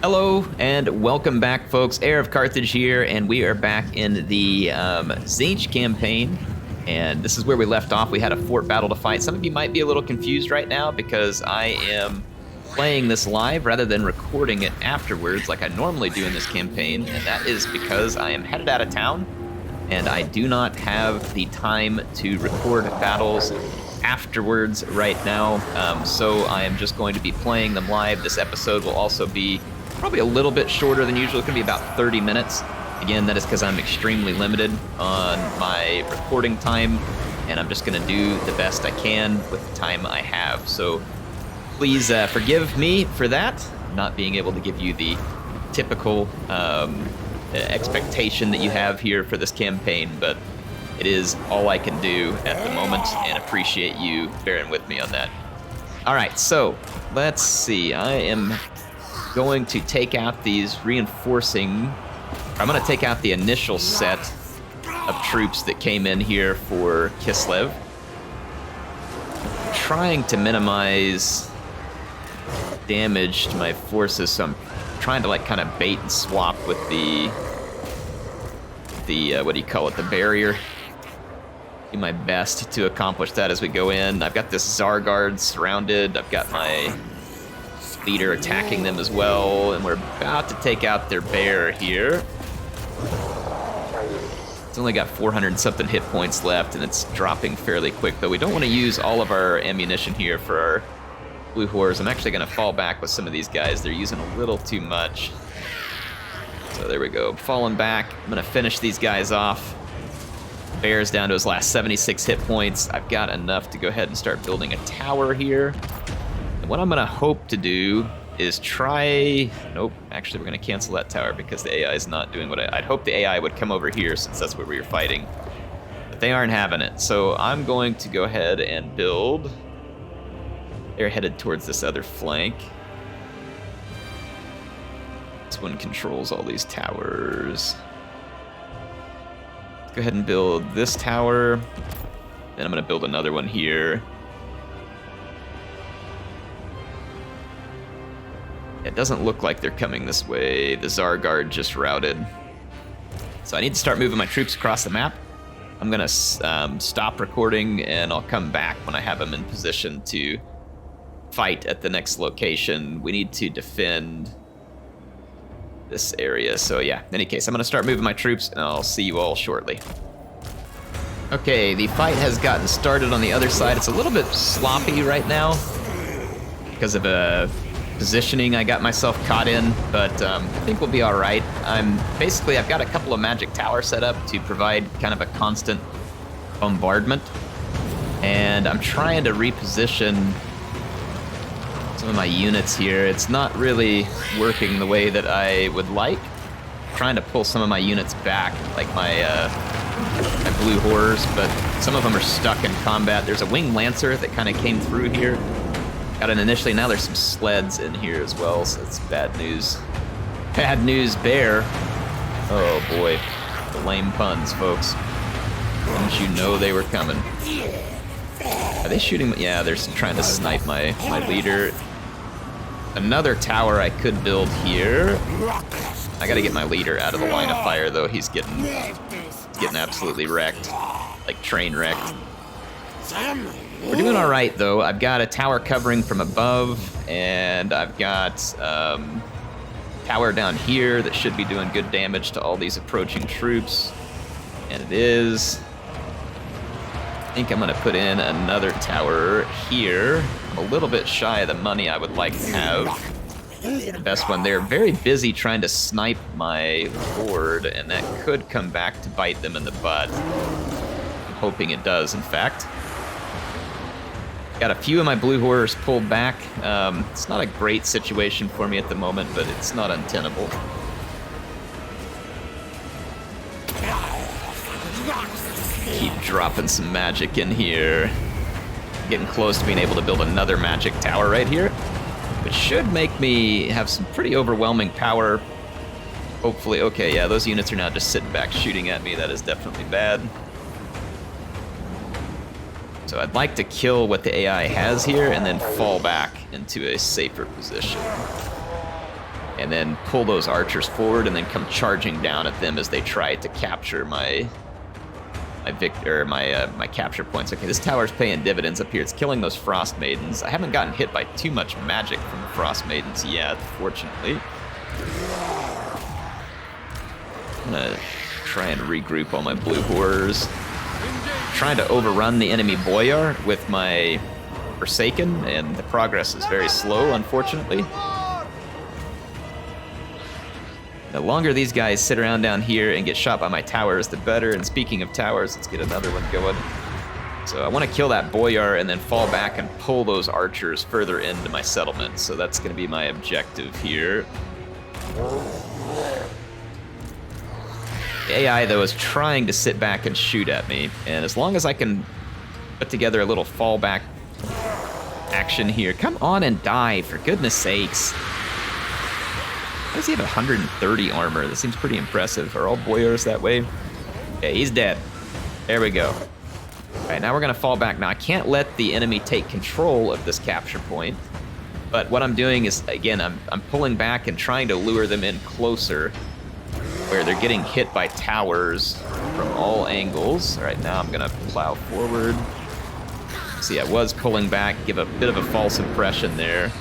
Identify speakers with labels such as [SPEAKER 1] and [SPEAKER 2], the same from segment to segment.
[SPEAKER 1] Hello and welcome back, folks. HeirofCarthage here, and we are back in the Tzeentch campaign. And this is where we left off. We had a fort battle to fight. Some of you might be a little confused right now because I am playing this live rather than recording it afterwards like I normally do in this campaign. And that is because I am headed out of town and I do not have the time to record battles afterwards right now. So I am just going to be playing them live. This episode will also be probably a little bit shorter than usual. It's going to be about 30 minutes. Again, that is because I'm extremely limited on my recording time, and I'm just going to do the best I can with the time I have. So please forgive me for that, not being able to give you the typical expectation that you have here for this campaign, but it is all I can do at the moment, and appreciate you bearing with me on that. All right, so let's see. I am going to take out these reinforcing. I'm going to take out the initial set of troops that came in here for Kislev. I'm trying to minimize damage to my forces, so I'm trying to like kind of bait and swap with the what do you call it, the barrier. Do my best to accomplish that as we go in. I've got this Zargard surrounded. I've got my leader attacking them as well, and we're about to take out their bear here. It's only got 400 and something hit points left, and it's dropping fairly quick, though we don't want to use all of our ammunition here for our blue horrors. I'm actually going to fall back with some of these guys. They're using a little too much. So there we go, falling back. I'm going to finish these guys off. Bear's down to his last 76 hit points. I've got enough to go ahead and start building a tower here. And what I'm going to hope to do is try... Nope, actually we're going to cancel that tower because the AI is not doing what I'd hope the AI would come over here since that's where we were fighting. But they aren't having it. So I'm going to go ahead and build... They're headed towards this other flank. This one controls all these towers. Let's go ahead and build this tower. Then I'm going to build another one here. It doesn't look like they're coming this way. The Zargard just routed. So I need to start moving my troops across the map. I'm going to stop recording, and I'll come back when I have them in position to fight at the next location. We need to defend this area. So yeah, in any case, I'm going to start moving my troops, and I'll see you all shortly. Okay, the fight has gotten started on the other side. It's a little bit sloppy right now because of a positioning I got myself caught in, but I think we'll be all right. I've got a couple of magic towers set up to provide kind of a constant bombardment, and I'm trying to reposition some of my units here. It's not really working the way that I would like. I'm trying to pull some of my units back, like my blue horrors, but some of them are stuck in combat. There's a winged lancer that kind of came through here. Got it initially, now there's some sleds in here as well, so it's bad news. Bad news, bear. Oh boy, the lame puns, folks. Didn't you know they were coming? Are they shooting? Yeah, they're trying to snipe my leader. Another tower I could build here. I gotta get my leader out of the line of fire, though. He's getting absolutely wrecked, like train wrecked. We're doing all right, though. I've got a tower covering from above, and I've got tower down here that should be doing good damage to all these approaching troops, and it is. I think I'm going to put in another tower here. I'm a little bit shy of the money I would like to have. The best one. They're very busy trying to snipe my lord, and that could come back to bite them in the butt. I'm hoping it does, in fact. Got a few of my blue horrors pulled back. It's not a great situation for me at the moment, but it's not untenable. Keep dropping some magic in here. Getting close to being able to build another magic tower right here, which should make me have some pretty overwhelming power. Hopefully. Okay, yeah, those units are now just sitting back shooting at me. That is definitely bad. So I'd like to kill what the AI has here and then fall back into a safer position. and then pull those archers forward and then come charging down at them as they try to capture my capture points. Okay, this tower's paying dividends up here. It's killing those Frost Maidens. I haven't gotten hit by too much magic from the Frost Maidens yet, fortunately. I'm gonna try and regroup all my blue horrors. Trying to overrun the enemy Boyar with my Forsaken, and the progress is very slow, unfortunately. The longer these guys sit around down here and get shot by my towers, the better. And speaking of towers, let's get another one going. So I want to kill that Boyar and then fall back and pull those archers further into my settlement. So that's going to be my objective here. The AI, though, is trying to sit back and shoot at me. And as long as I can put together a little fallback action here. Come on and die, for goodness sakes. Why does he have 130 armor? That seems pretty impressive. Are all Boyars that way? Okay, he's dead. There we go. All right, now we're gonna fall back. Now I can't let the enemy take control of this capture point, but what I'm doing is, again, I'm pulling back and trying to lure them in closer where they're getting hit by towers from all angles. All right, now I'm gonna plow forward. See, I was pulling back, give a bit of a false impression there.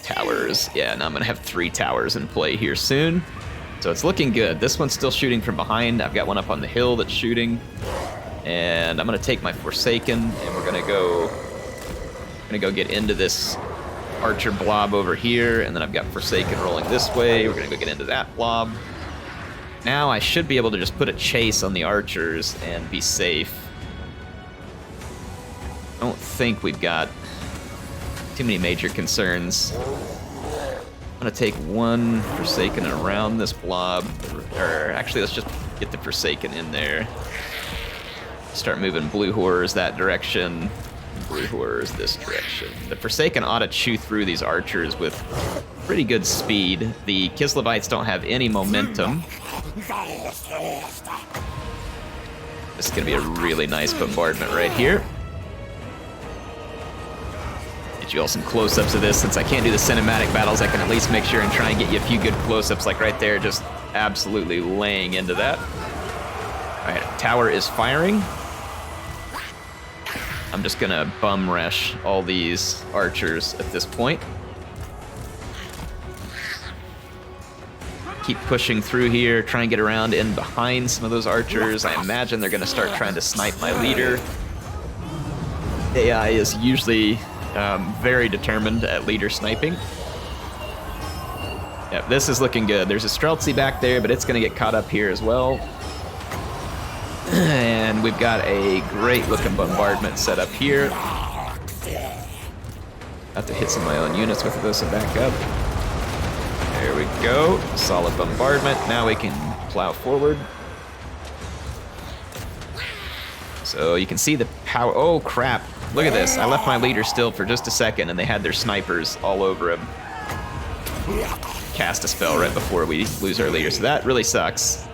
[SPEAKER 1] Towers. Yeah, now I'm gonna have 3 towers in play here soon. So it's looking good. This one's still shooting from behind. I've got one up on the hill that's shooting. And I'm gonna take my Forsaken, and we're gonna go get into this archer blob over here, and then I've got Forsaken rolling this way. We're gonna go get into that blob. Now I should be able to just put a chase on the archers and be safe. I don't think we've got too many major concerns. I'm gonna take one Forsaken around this blob, or actually let's just get the Forsaken in there. Start moving blue horrors that direction, blue horrors this direction. The Forsaken ought to chew through these archers with pretty good speed. The Kislevites don't have any momentum. This is gonna be a really nice bombardment right here. Get you all some close-ups of this. Since I can't do the cinematic battles, I can at least make sure and try and get you a few good close-ups, like right there, just absolutely laying into that. All right, tower is firing. I'm just gonna bum rush all these archers at this point. Keep pushing through here, try and get around in behind some of those archers. I imagine they're gonna start trying to snipe my leader. AI is usually very determined at leader sniping. Yep, this is looking good. There's a Streltsy back there, but it's gonna get caught up here as well. And we've got a great looking bombardment set up here. Have to hit some of my own units with this and back up. There we go. Solid bombardment. Now we can plow forward. So you can see the power. Oh, crap. Look at this. I left my leader still for just a second, and they had their snipers all over him. Cast a spell right before we lose our leader, so that really sucks.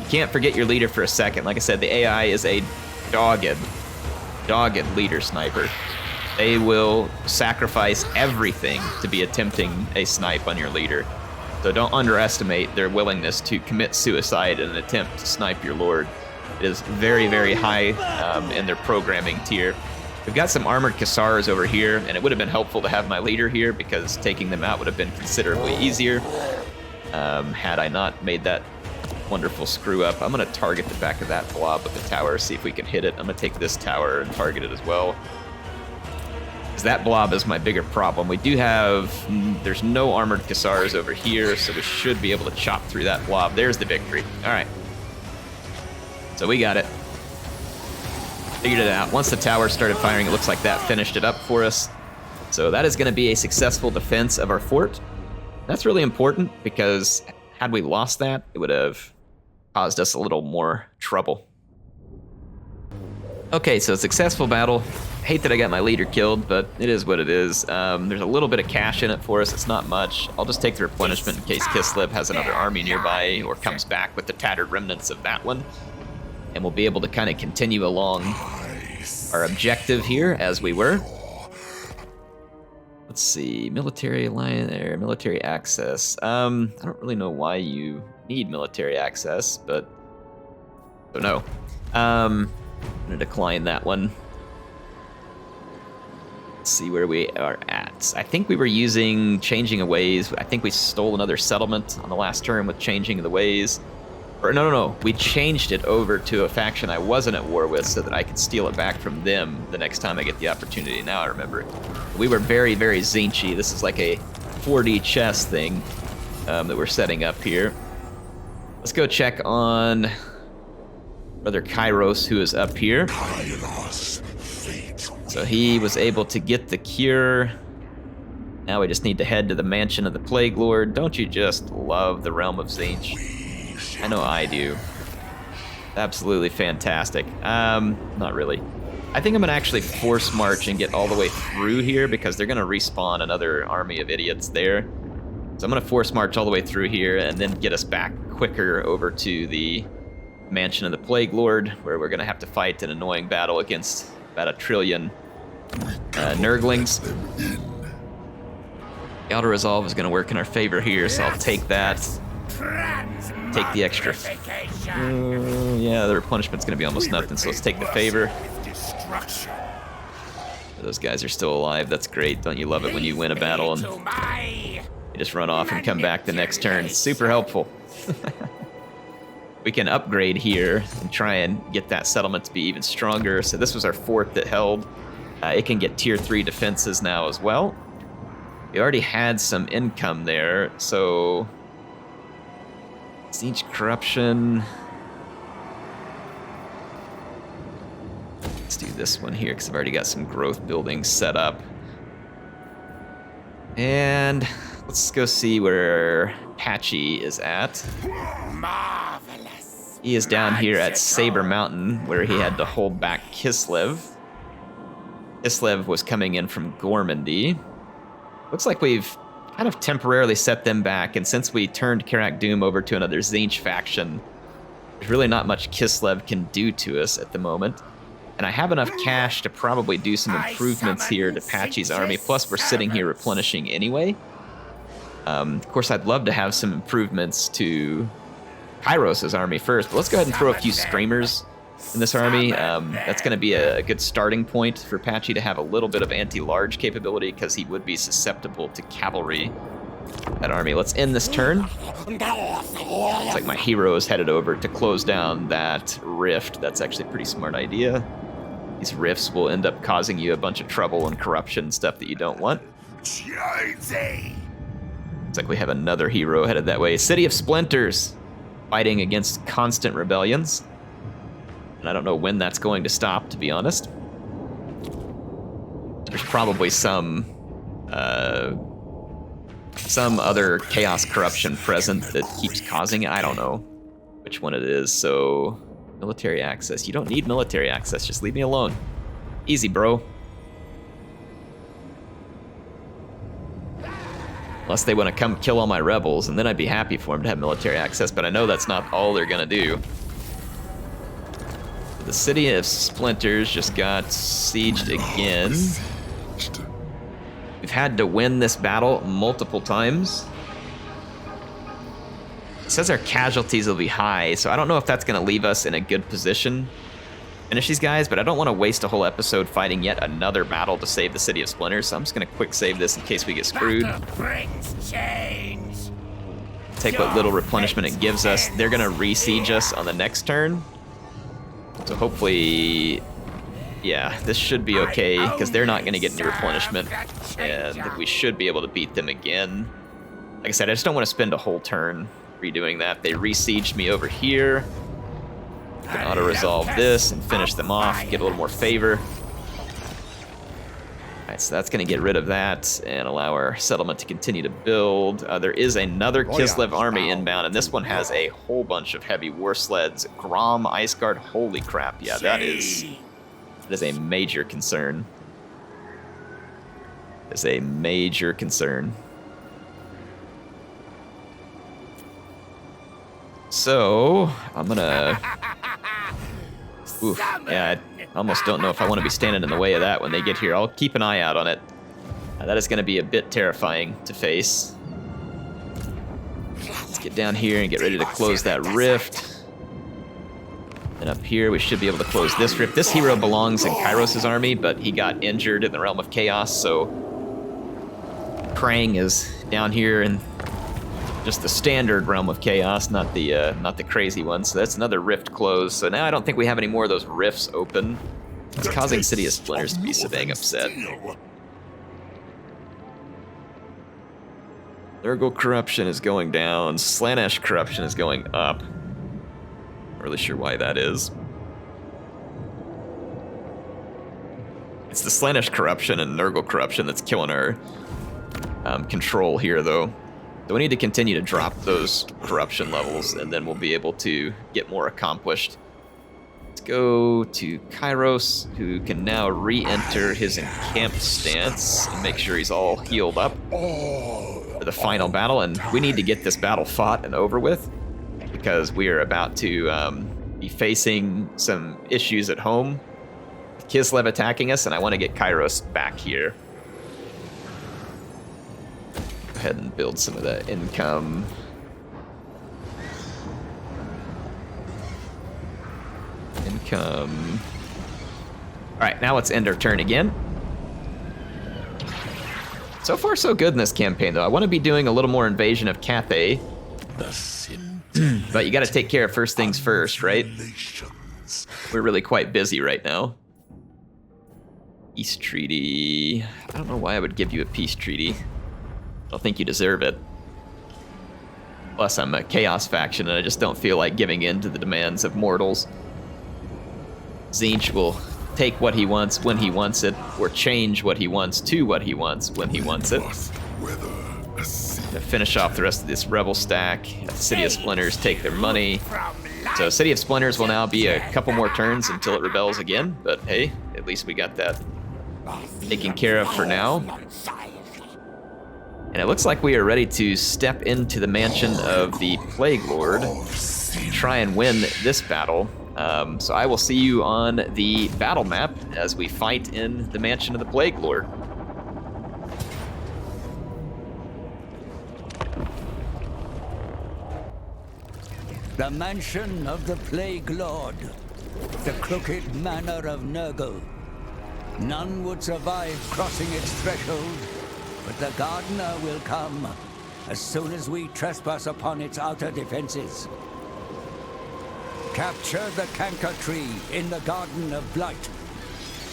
[SPEAKER 1] You can't forget your leader for a second. Like I said, the AI is a dogged leader sniper. They will sacrifice everything to be attempting a snipe on your leader. So don't underestimate their willingness to commit suicide in an attempt to snipe your lord. It is very, very high in their programming tier. We've got some armored Cassars over here, and it would have been helpful to have my leader here because taking them out would have been considerably easier had I not made that wonderful screw up. I'm going to target the back of that blob with the tower, see if we can hit it. I'm going to take this tower and target it as well. Because that blob is my bigger problem. We do have, there's no armored Cassars over here, so we should be able to chop through that blob. There's the victory. All right. So we got it. Figured it out. Once the tower started firing, it looks like that finished it up for us. So that is going to be a successful defense of our fort. That's really important because had we lost that, it would have caused us a little more trouble. Okay, so successful battle. Hate that I got my leader killed, but it is what it is. There's a little bit of cash in it for us. It's not much. I'll just take the replenishment in case Kislev has another army nearby or comes back with the tattered remnants of that one. And we'll be able to kind of continue along our objective here as we were. Let's see, military alliance there, military access. I don't really know why you need military access, but don't know. I'm gonna decline that one. Let's see where we are at. I think we were using Changing of Ways. I think we stole another settlement on the last turn with Changing of the Ways. Or no. We changed it over to a faction I wasn't at war with so that I could steal it back from them the next time I get the opportunity. Now I remember it. We were very, very Tzeentchy. This is like a 4D chess thing that we're setting up here. Let's go check on Brother Kairos, who is up here. So he was able to get the cure. Now we just need to head to the mansion of the Plaguelord. Don't you just love the realm of Tzeentch? I know I do. Absolutely fantastic. Not really. I think I'm gonna actually force march and get all the way through here because they're gonna respawn another army of idiots there. So I'm gonna force march all the way through here and then get us back quicker over to the mansion of the Plaguelord, where we're gonna have to fight an annoying battle against about 1 trillion Nurglings. The Auto Resolve is gonna work in our favor here, so I'll take that. Take the extra. Yeah, the replenishment's gonna be almost nothing, so let's take the favor. Those guys are still alive. That's great. Don't you love it when you win a battle and you just run off and come back the next turn? It's super helpful. We can upgrade here and try and get that settlement to be even stronger. So this was our fort that held. It can get tier 3 defenses now as well. We already had some income there, so Tzeentch corruption. Let's do this one here because I've already got some growth buildings set up. And let's go see where Patchy is at.
[SPEAKER 2] Marvelous.
[SPEAKER 1] He is down here at Saber Mountain, where he had to hold back Kislev. Kislev was coming in from Gormandy. Looks like we've kind of temporarily set them back, and since we turned Karak Doom over to another Tzeentch faction, there's really not much Kislev can do to us at the moment. And I have enough cash to probably do some improvements here to Patchy's army, plus we're sitting here replenishing anyway. Of course, I'd love to have some improvements to Kairos' army first, but let's go ahead and throw a few Screamers in this army. That's going to be a good starting point for Patchy to have a little bit of anti-large capability, because he would be susceptible to cavalry. That army. Let's end this turn. Looks like my hero is headed over to close down that rift. That's actually a pretty smart idea. These rifts will end up causing you a bunch of trouble and corruption, stuff that you don't want. Looks like we have another hero headed that way. City of Splinters, fighting against constant rebellions. And I don't know when that's going to stop, to be honest. There's probably some other chaos corruption present that keeps causing it. I don't know which one it is. So, military access. You don't need military access. Just leave me alone. Easy, bro. Unless they want to come kill all my rebels, and then I'd be happy for them to have military access, but I know that's not all they're going to do. The City of Splinters just got sieged again. We've had to win this battle multiple times. It says our casualties will be high, so I don't know if that's going to leave us in a good position to finish these guys, but I don't want to waste a whole episode fighting yet another battle to save the City of Splinters, so I'm just going to quick save this in case we get screwed. Take what little replenishment it gives us. They're going to re-siege us on the next turn. So hopefully, yeah, this should be okay, because they're not going to get any replenishment, and we should be able to beat them again. Like I said, I just don't want to spend a whole turn redoing that. They re-sieged me over here. I can auto-resolve this and finish them off, get a little more favor. Alright, so that's going to get rid of that and allow our settlement to continue to build. There is another Kislev army inbound, and this one has a whole bunch of heavy war sleds. Grom, Ice Guard, holy crap. Yeah, that is a major concern. It's a major concern. So, I'm gonna... Oof, yeah, I almost don't know if I want to be standing in the way of that when they get here. I'll keep an eye out on it. That is going to be a bit terrifying to face. Let's get down here and get ready to close that rift. And up here, we should be able to close this rift. This hero belongs in Kairos' army, but he got injured in the Realm of Chaos, so Krang is down here in just the standard Realm of Chaos, not the crazy one. So that's another rift closed. So now I don't think we have any more of those rifts open. It's causing City of Splinters to be so dang upset. Nurgle corruption is going down. Slaanesh corruption is going up. Not really sure why that is. It's the Slaanesh corruption and Nurgle corruption that's killing our control here, though. So we need to continue to drop those corruption levels, and then we'll be able to get more accomplished. Let's go to Kairos, who can now re-enter his encamped stance and make sure he's all healed up for the final battle. And we need to get this battle fought and over with, because we are about to be facing some issues at home. Kislev attacking us, and I want to get Kairos back here. Go ahead and build some of that income. All right, now let's end our turn again. So far, so good in this campaign, though. I want to be doing a little more invasion of Cathay. But you got to take care of first things first, right? We're really quite busy right now. Peace treaty. I don't know why I would give you a peace treaty. I don't think you deserve it. Plus, I'm a Chaos faction, and I just don't feel like giving in to the demands of mortals. Tzeentch will take what he wants when he wants it, or change what he wants to what he wants when he wants it. To finish off the rest of this rebel stack, City of Splinters take their money. So City of Splinters will now be a couple more turns until it rebels again, but hey, at least we got that taken care of for now. And it looks like we are ready to step into the mansion of the Plaguelord, try and win this battle. So I will see you on the battle map as we fight in the mansion of the Plaguelord.
[SPEAKER 2] The mansion of the Plaguelord, the crooked manor of Nurgle. None would survive crossing its threshold, but the Gardener will come as soon as we trespass upon its outer defenses. Capture the Canker Tree in the Garden of Blight.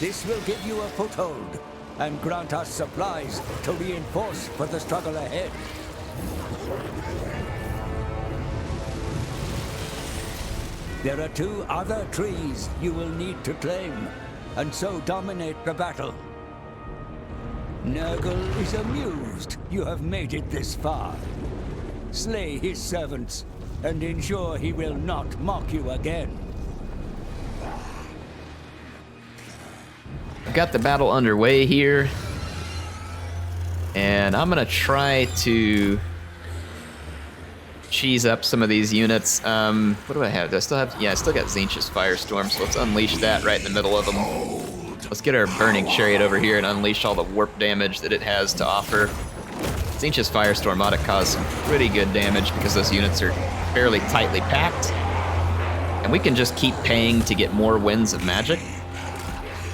[SPEAKER 2] This will give you a foothold and grant us supplies to reinforce for the struggle ahead. There are 2 other trees you will need to claim, and so dominate the battle. Nurgle is amused you have made it this far. Slay his servants, and ensure he will not mock you again.
[SPEAKER 1] I've got the battle underway here, and I'm gonna try to cheese up some of these units. What do I have? Do I still have? Yeah, I still got Tzeentch's Firestorm, so let's unleash that right in the middle of them. Let's get our Burning Chariot over here and unleash all the warp damage that it has to offer. Tzeentch's Firestorm ought to cause some pretty good damage because those units are fairly tightly packed. And we can just keep paying to get more winds of magic.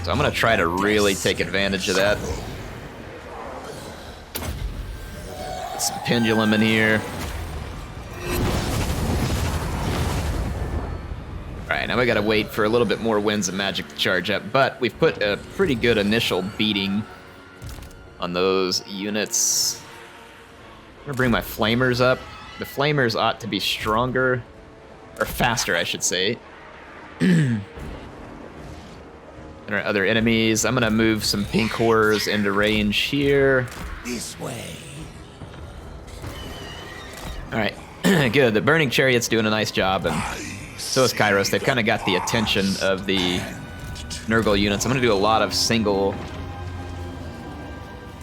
[SPEAKER 1] So I'm going to try to really take advantage of that. Get some Pendulum in here. Alright, now we gotta wait for a little bit more winds of magic to charge up, but we've put a pretty good initial beating on those units. I'm gonna bring my Flamers up. The Flamers ought to be stronger, or faster, I should say, than our other enemies. I'm gonna move some Pink Horrors into range here.
[SPEAKER 2] This way.
[SPEAKER 1] Alright, good. The Burning Chariot's doing a nice job, and so is Kairos. They've kind of got the attention of the Nurgle units. I'm going to do a lot of single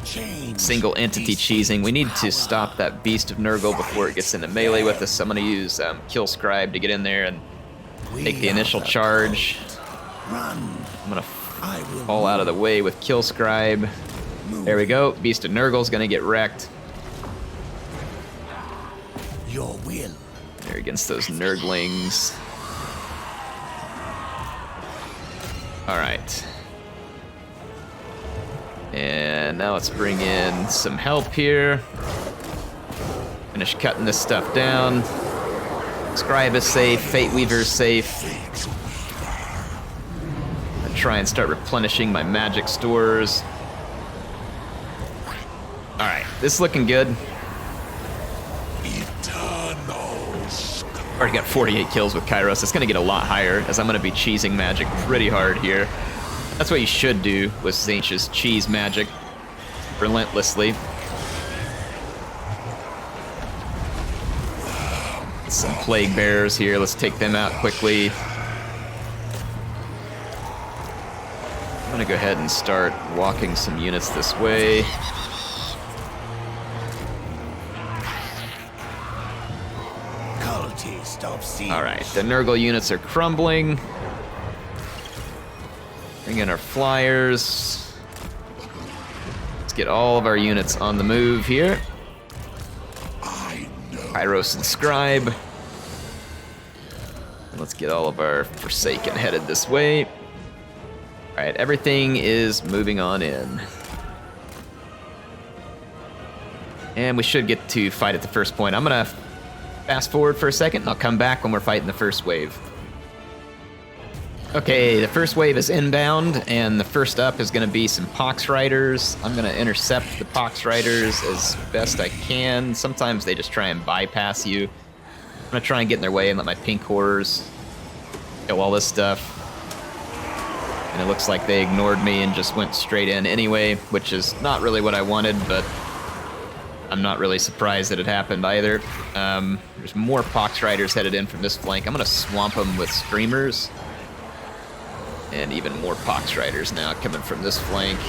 [SPEAKER 1] entity cheesing. We need to stop that Beast of Nurgle before it gets into melee with us. So I'm going to use Kill Scribe to get in there and take the initial charge. I'm going to fall out of the way with Kill Scribe. There we go. Beast of Nurgle's gonna get wrecked.
[SPEAKER 2] Your will.
[SPEAKER 1] There against those Nurglings. Alright. And now let's bring in some help here. Finish cutting this stuff down. Scribe is safe, Fate Weaver's safe. And try and start replenishing my magic stores. Alright, this is looking good. Already got 48 kills with Kairos. It's gonna get a lot higher as I'm gonna be cheesing magic pretty hard here. That's what you should do with Tzeentch, is cheese magic relentlessly. Some plague bearers here. Let's take them out quickly. I'm gonna go ahead and start walking some units this way. Alright, the Nurgle units are crumbling. Bring in our flyers. Let's get all of our units on the move here. Kairos and Scribe. And let's get all of our Forsaken headed this way. Alright, everything is moving on in. And we should get to fight at the first point. I'm gonna fast forward for a second, and I'll come back when we're fighting the first wave. Okay, the first wave is inbound, and the first up is going to be some Pox Riders. I'm going to intercept the Pox Riders as best I can. Sometimes they just try and bypass you. I'm going to try and get in their way and let my pink horrors kill all this stuff. And it looks like they ignored me and just went straight in anyway, which is not really what I wanted, but I'm not really surprised that it happened either. There's more Pox Riders headed in from this flank. I'm going to swamp them with Screamers. And even more Pox Riders now coming from this flank.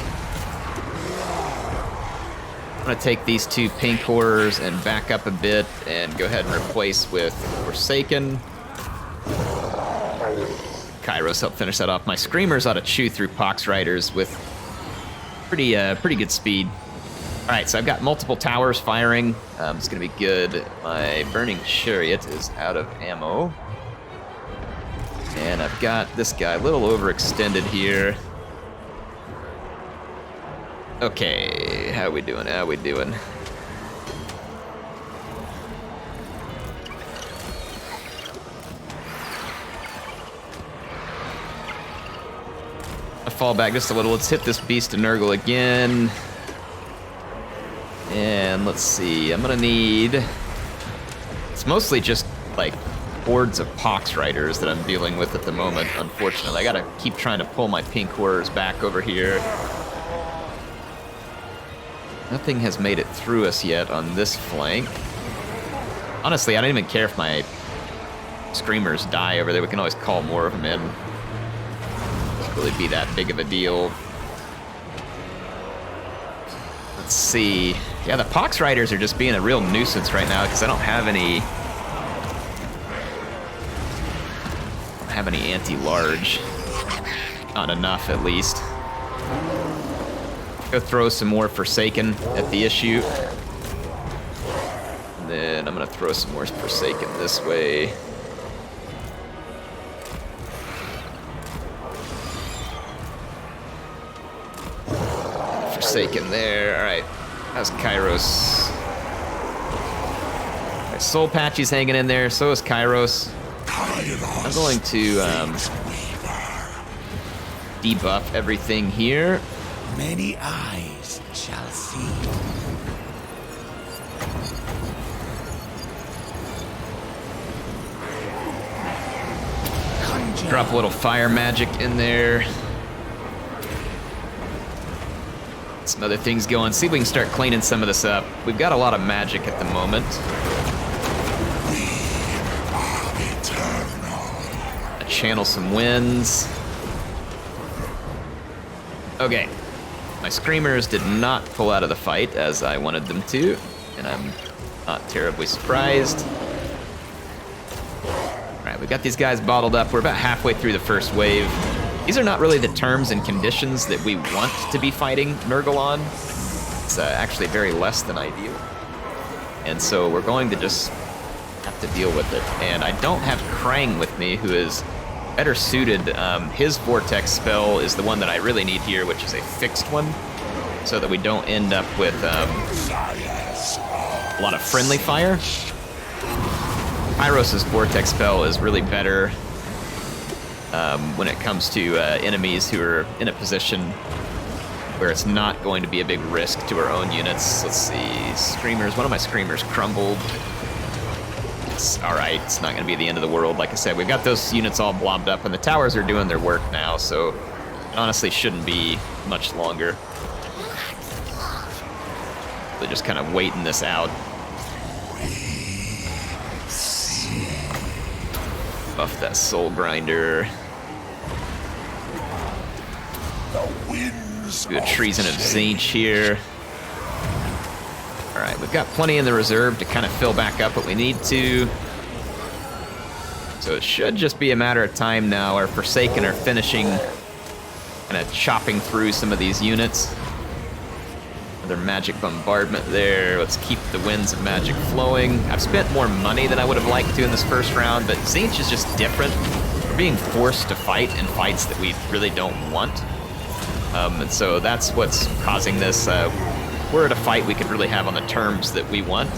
[SPEAKER 1] I'm going to take these two pink horrors and back up a bit and go ahead and replace with Forsaken. Kairos helped finish that off. My Screamers ought to chew through Pox Riders with pretty good speed. Alright, so I've got multiple towers firing. It's going to be good. My Burning Chariot is out of ammo. And I've got this guy a little overextended here. Okay, how we doing? How we doing? I fall back just a little. Let's hit this Beast of Nurgle again. And let's see, I'm gonna need... It's mostly just, like, hordes of Pox Riders that I'm dealing with at the moment, unfortunately. I gotta keep trying to pull my pink horrors back over here. Nothing has made it through us yet on this flank. Honestly, I don't even care if my Screamers die over there. We can always call more of them in. Won't really be that big of a deal. Let's see. Yeah, the Pox Riders are just being a real nuisance right now because I don't have any anti-large. Not enough, at least. Go throw some more Forsaken at the issue. And then I'm gonna throw some more Forsaken this way. Forsaken there. Alright. How's Kairos? Right, Soul Patchy's hanging in there, so is Kairos. I'm going to debuff everything here.
[SPEAKER 2] Many eyes shall see.
[SPEAKER 1] Drop a little fire magic in there. Some other things going. See if we can start cleaning some of this up. We've got a lot of magic at the moment. I channel some winds. Okay. My Screamers did not pull out of the fight as I wanted them to, and I'm not terribly surprised. Alright, we've got these guys bottled up. We're about halfway through the first wave. These are not really the terms and conditions that we want to be fighting Nurgle on. It's actually very less than ideal. And so we're going to just have to deal with it. And I don't have Krang with me, who is better suited. His Vortex spell is the one that I really need here, which is a fixed one, so that we don't end up with a lot of friendly fire. Kairos' Vortex spell is really better when it comes to enemies who are in a position where it's not going to be a big risk to our own units. Let's see, Screamers. One of my Screamers crumbled. It's all right. It's not going to be the end of the world. Like I said, we've got those units all blobbed up, and the towers are doing their work now, so it honestly shouldn't be much longer. They're just kind of waiting this out. Buff that Soul Grinder. Do a Treason of Tzeentch here. Alright, we've got plenty in the reserve to kind of fill back up what we need to. So it should just be a matter of time now. Our Forsaken are finishing, kind of chopping through some of these units. Another Magic Bombardment there. Let's keep the winds of magic flowing. I've spent more money than I would have liked to in this first round, but Tzeentch is just different. We're being forced to fight in fights that we really don't want. And so that's what's causing this. We're at a fight we could really have on the terms that we want.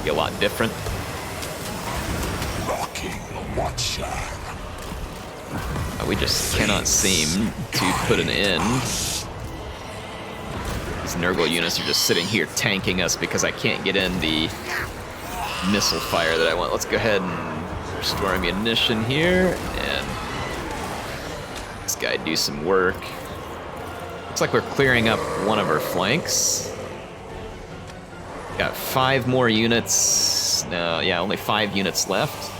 [SPEAKER 1] Be a lot different. We just cannot seem to put an end. These Nurgle units are just sitting here tanking us because I can't get in the missile fire that I want. Let's go ahead and restore ammunition here, and this guy do some work. Looks like we're clearing up one of our flanks. Got 5 more units. No, yeah, only 5 units left.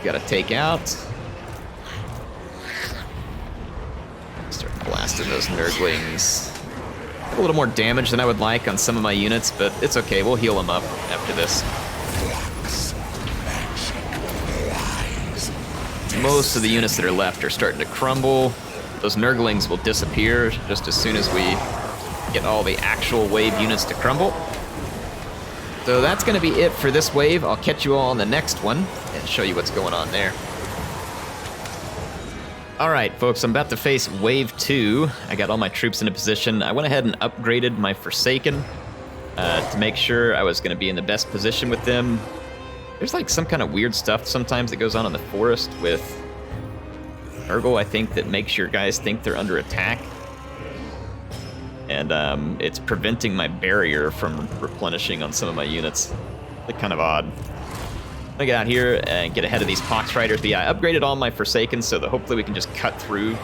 [SPEAKER 1] Gotta take out. Start blasting those Nurglings. A little more damage than I would like on some of my units, but it's okay. We'll heal them up after this. Most of the units that are left are starting to crumble. Those Nurglings will disappear just as soon as we get all the actual wave units to crumble. So that's going to be it for this wave. I'll catch you all on the next one and show you what's going on there. All right, folks, I'm about to face Wave 2. I got all my troops into position. I went ahead and upgraded my Forsaken to make sure I was going to be in the best position with them. There's like some kind of weird stuff sometimes that goes on in the forest with Nurgle, I think, that makes your guys think they're under attack. And it's preventing my barrier from replenishing on some of my units. Like, kind of odd. I'm gonna get out here and get ahead of these Pox Riders. But yeah, I upgraded all my Forsaken so that hopefully we can just cut through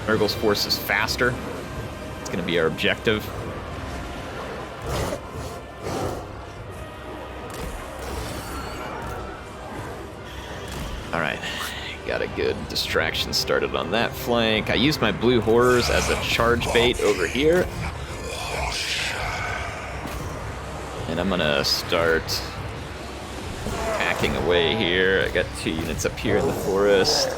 [SPEAKER 1] Nurgle's forces faster. It's gonna be our objective. All right, got a good distraction started on that flank. I used my Blue Horrors as a charge bait over here. And I'm gonna start hacking away here. I got 2 units up here in the forest.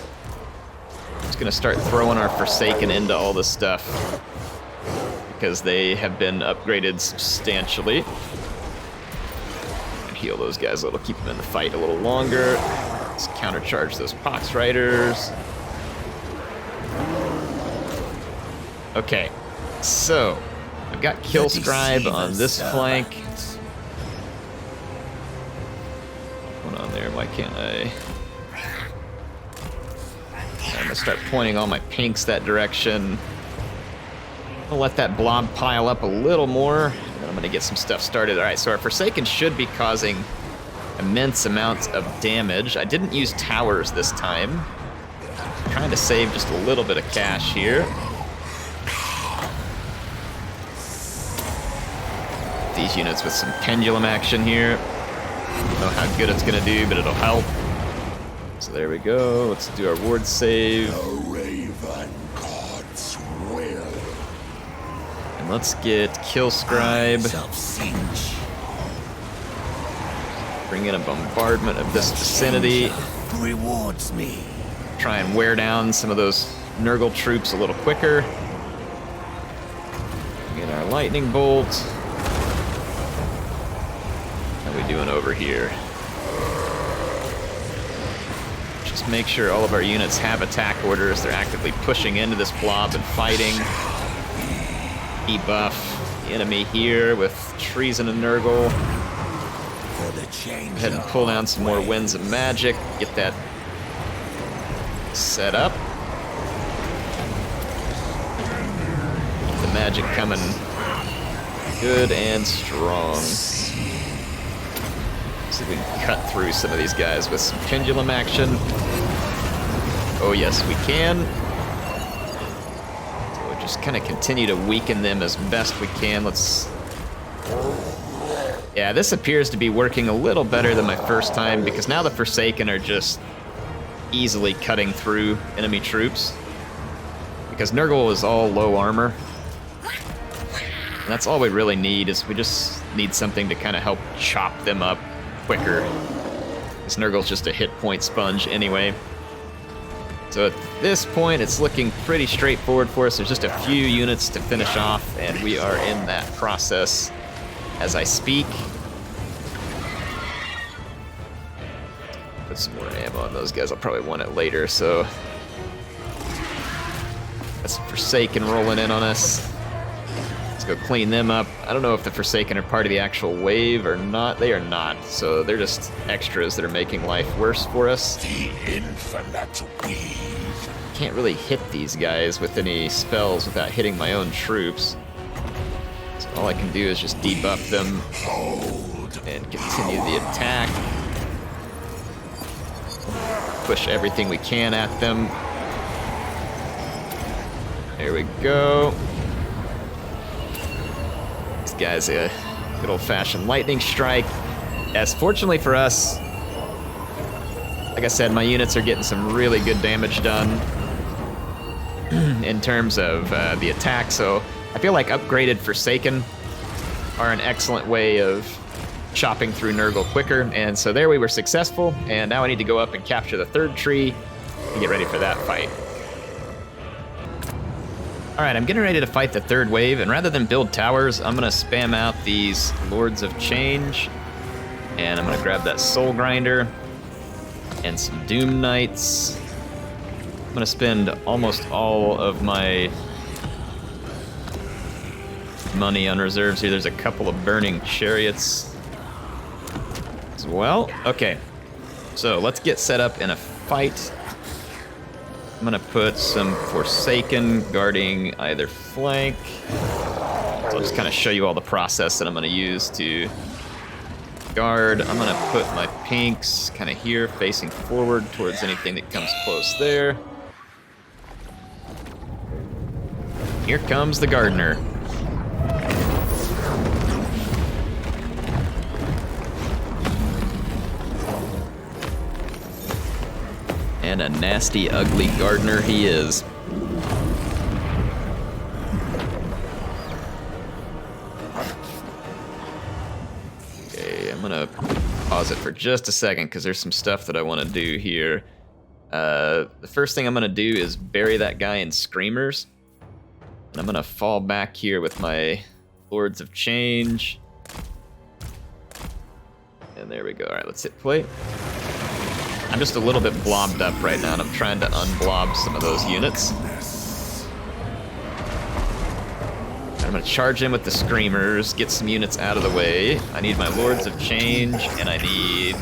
[SPEAKER 1] Just gonna start throwing our Forsaken into all this stuff because they have been upgraded substantially. And heal those guys a little, keep them in the fight a little longer. Let's countercharge those Pox Riders. Okay, so I've got Kill Scribe on this flank. What's going on there? Why can't I? I'm gonna start pointing all my pinks that direction. I'll let that blob pile up a little more, and then I'm gonna get some stuff started. All right, so our Forsaken should be causing immense amounts of damage. I didn't use towers this time. I'm trying to save just a little bit of cash here. These units with some pendulum action here. I don't know how good it's gonna do, but it'll help. So there we go. Let's do our ward save. And let's get Kill Scribe. Bring in a bombardment of this vicinity.
[SPEAKER 2] Rewards me.
[SPEAKER 1] Try and wear down some of those Nurgle troops a little quicker. Get our lightning bolt. How we doing over here? Just make sure all of our units have attack orders. They're actively pushing into this blob and fighting. Debuff the enemy here with Treason and Nurgle. Go ahead and pull down some more Winds of Magic. Get that set up. Keep the magic coming good and strong. See if we can cut through some of these guys with some pendulum action. Oh yes, we can. So we'll just kind of continue to weaken them as best we can. Yeah, this appears to be working a little better than my first time, because now the Forsaken are just easily cutting through enemy troops. Because Nurgle is all low armor. And that's all we really need, is we just need something to kind of help chop them up quicker. This Nurgle's just a hit point sponge anyway. So at this point, it's looking pretty straightforward for us. There's just a few units to finish off, and we are in that process as I speak. Put some more ammo on those guys. I'll probably want it later, so... That's Forsaken rolling in on us. Let's go clean them up. I don't know if the Forsaken are part of the actual wave or not. They are not, so they're just extras that are making life worse for us.
[SPEAKER 3] The infinite weave.
[SPEAKER 1] Can't really hit these guys with any spells without hitting my own troops. So all I can do is just debuff them and continue the attack. Push everything we can at them. There we go. This guy's a good old-fashioned lightning strike. As fortunately for us, like I said, my units are getting some really good damage done in terms of the attack, so I feel like upgraded Forsaken are an excellent way of chopping through Nurgle quicker, and so there we were successful, and now I need to go up and capture the third tree and get ready for that fight. Alright, I'm getting ready to fight the third wave, and rather than build towers, I'm going to spam out these Lords of Change, and I'm going to grab that Soul Grinder and some Doom Knights. I'm going to spend almost all of my money on reserves here. There's a couple of Burning Chariots as well. Okay, so let's get set up in a fight. I'm gonna put some Forsaken guarding either flank. So I'll just kind of show you all the process that I'm gonna use to guard. I'm gonna put my pinks kind of here, facing forward towards anything that comes close there. Here comes the gardener. And a nasty, ugly gardener he is. Okay, I'm gonna pause it for just a second because there's some stuff that I want to do here. The first thing I'm gonna do is bury that guy in Screamers. And I'm gonna fall back here with my Lords of Change. And there we go. All right, let's hit play. I'm just a little bit blobbed up right now, and I'm trying to unblob some of those units. I'm gonna charge in with the Screamers, get some units out of the way. I need my Lords of Change, and I need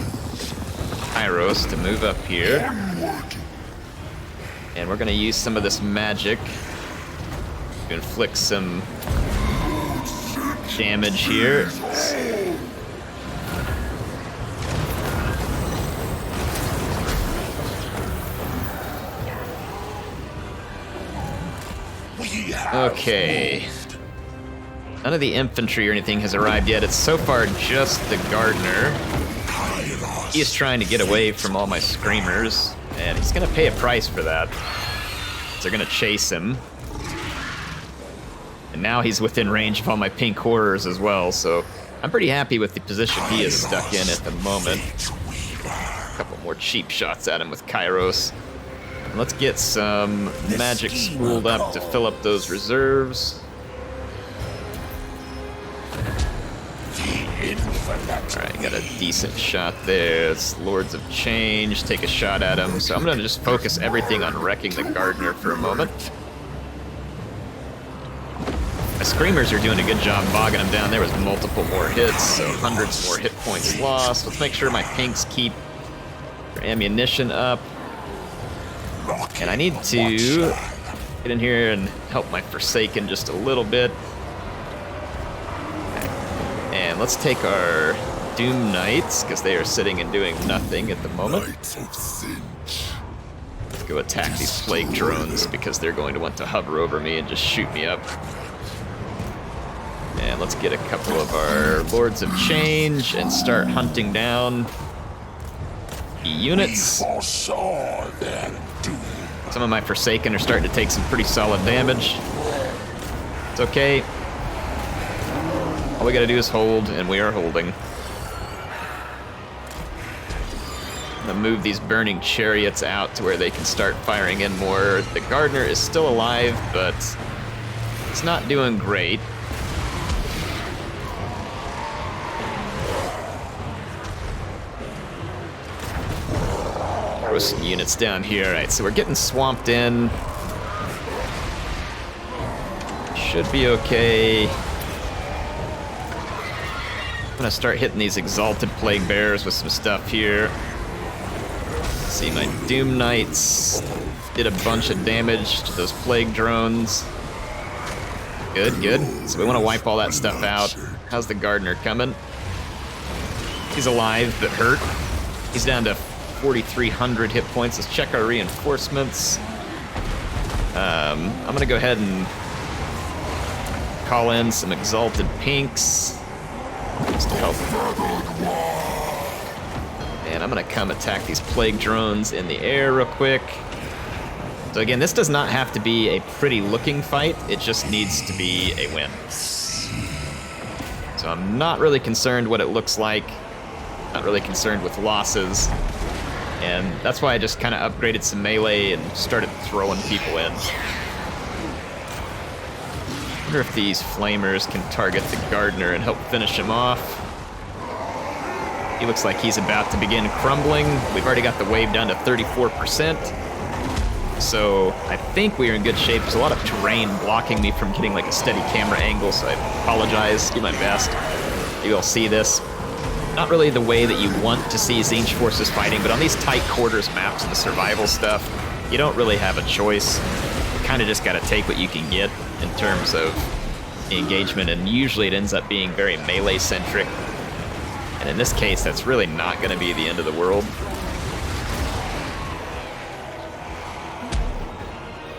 [SPEAKER 1] Kairos to move up here. And we're gonna use some of this magic to inflict some damage here. Okay. None of the infantry or anything has arrived yet. It's so far just the gardener. He is trying to get away from all my Screamers, and he's gonna pay a price for that. They're gonna chase him. And now he's within range of all my pink horrors as well, so I'm pretty happy with the position he is stuck in at the moment. A couple more cheap shots at him with Kairos. Let's get some magic spooled up to fill up those reserves. Alright, got a decent shot there. It's Lords of Change. Take a shot at him. So I'm going to just focus everything on wrecking the Gardener for a moment. My Screamers are doing a good job bogging him down. There was multiple more hits, so hundreds more hit points lost. Let's make sure my pinks keep their ammunition up. And I need to get in here and help my Forsaken just a little bit. And let's take our Doom Knights, because they are sitting and doing nothing at the moment. Let's go attack these Plague Drones, because they're going to want to hover over me and just shoot me up. And let's get a couple of our Lords of Change and start hunting down the units. Some of my Forsaken are starting to take some pretty solid damage. It's okay. All we gotta do is hold, and we are holding. I'm gonna move these burning chariots out to where they can start firing in more. The Gardener is still alive, but it's not doing great. Throw some units down here. All right, so we're getting swamped in. Should be okay. I'm gonna start hitting these Exalted Plague Bearers with some stuff here. See, my Doom Knights did a bunch of damage to those Plague Drones. Good, good. So we want to wipe all that stuff out. How's the Gardener coming? He's alive, but hurt. He's down to 4,300 hit points. Let's check our reinforcements. I'm gonna go ahead and call in some Exalted Pinks just to help. And I'm gonna come attack these Plague Drones in the air real quick. So again, this does not have to be a pretty looking fight, it just needs to be a win. So I'm not really concerned what it looks like, not really concerned with losses. And that's why I just kind of upgraded some melee and started throwing people in. I wonder if these Flamers can target the Gardener and help finish him off. He looks like he's about to begin crumbling. We've already got the wave down to 34%. So I think we are in good shape. There's a lot of terrain blocking me from getting like a steady camera angle, so I apologize, do my best. Maybe I'll see this. Not really the way that you want to see Tzeentch forces fighting, but on these tight quarters maps and the survival stuff, you don't really have a choice. You kind of just got to take what you can get in terms of the engagement, and usually it ends up being very melee-centric. And in this case, that's really not going to be the end of the world.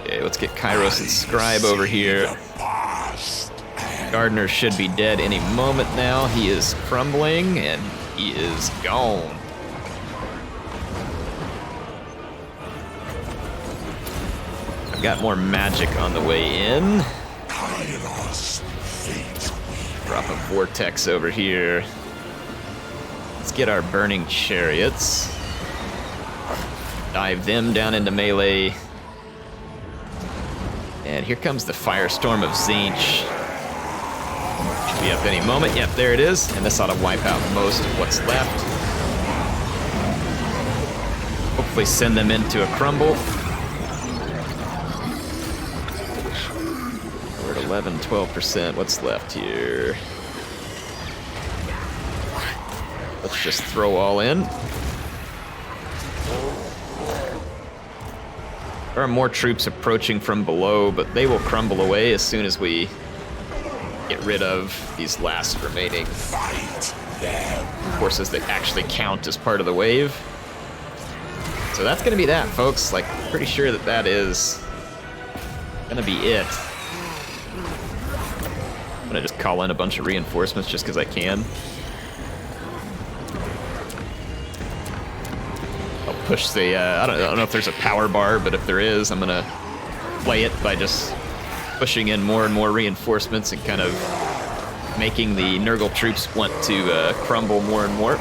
[SPEAKER 1] Okay, let's get Kairos and Scribe over here. Gardener should be dead any moment now. He is crumbling, and he is gone. I've got more magic on the way in. Drop a vortex over here. Let's get our burning chariots. Dive them down into melee. And here comes the firestorm of Tzeentch. Should be up any moment. Yep, there it is. And this ought to wipe out most of what's left. Hopefully send them into a crumble. We're at 11, 12%. What's left here? Let's just throw all in. There are more troops approaching from below, but they will crumble away as soon as we get rid of these last remaining forces that actually count as part of the wave. So that's gonna be that, folks. Like, pretty sure that that is gonna be it. I'm gonna just call in a bunch of reinforcements just because I can. I'll push the, I don't know if there's a power bar, but if there is, I'm gonna play it by just pushing in more and more reinforcements and kind of making the Nurgle troops want to crumble more and more.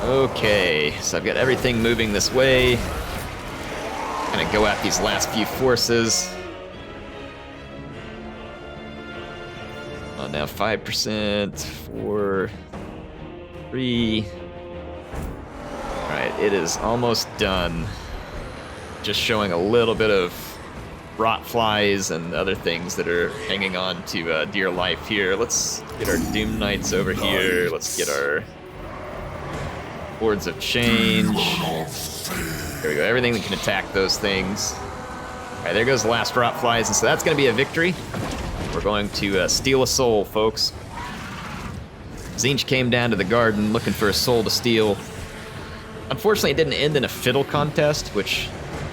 [SPEAKER 1] Okay, so I've got everything moving this way. Gonna go at these last few forces. Oh, now 5%, 4, 3. Alright, it is almost done. Just showing a little bit of rot flies and other things that are hanging on to dear life here. Let's get our Doom Knights over here. Let's get our Boards of Change. There we go, everything that can attack those things. Alright, there goes the last rot flies, and so that's gonna be a victory. We're going to steal a soul, folks. Tzeentch came down to the garden looking for a soul to steal. Unfortunately, it didn't end in a fiddle contest, which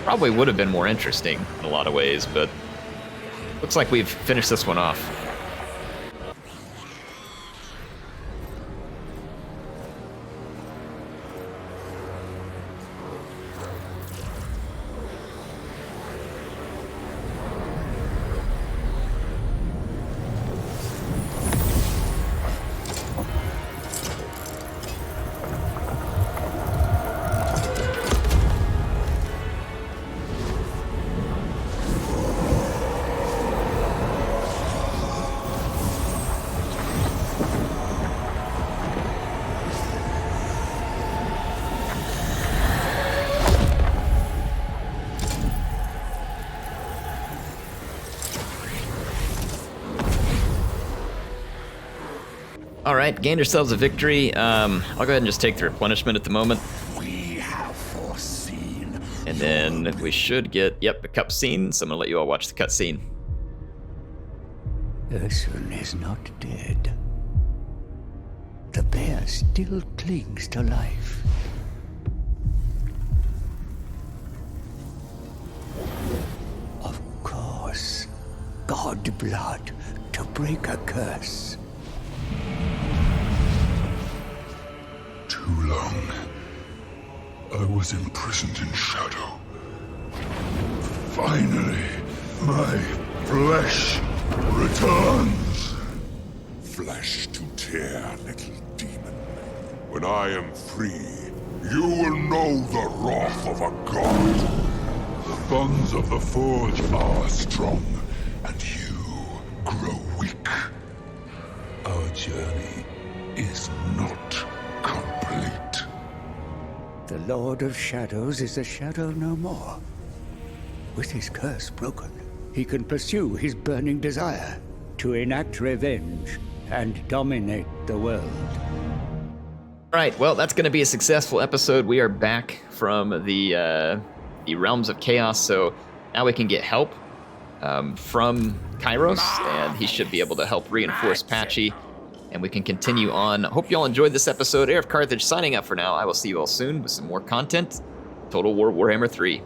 [SPEAKER 1] probably would have been more interesting in a lot of ways, but looks like we've finished this one off. All right, gained ourselves a victory. I'll go ahead and just take the replenishment at the moment.
[SPEAKER 3] We have foreseen.
[SPEAKER 1] And then we should get, yep, a cutscene. So I'm gonna let you all watch the cutscene.
[SPEAKER 2] Ursun is not dead. The bear still clings to life. Of course, God blood to break a curse.
[SPEAKER 3] Too long. I was imprisoned in shadow. Finally, my flesh returns. Flesh to tear, little demon. When I am free, you will know the wrath of a god. The bonds of the Forge are strong, and you grow weak. Our journey is not complete.
[SPEAKER 2] The Lord of Shadows is a shadow no more. With his curse broken, he can pursue his burning desire to enact revenge and dominate the world.
[SPEAKER 1] All right, well, that's going to be a successful episode. We are back from the Realms of Chaos, so now we can get help from Kairos, and he should be able to help reinforce Patchy, and we can continue on. Hope you all enjoyed this episode. HeirofCarthage signing up for now. I will see you all soon with some more content. Total War Warhammer 3.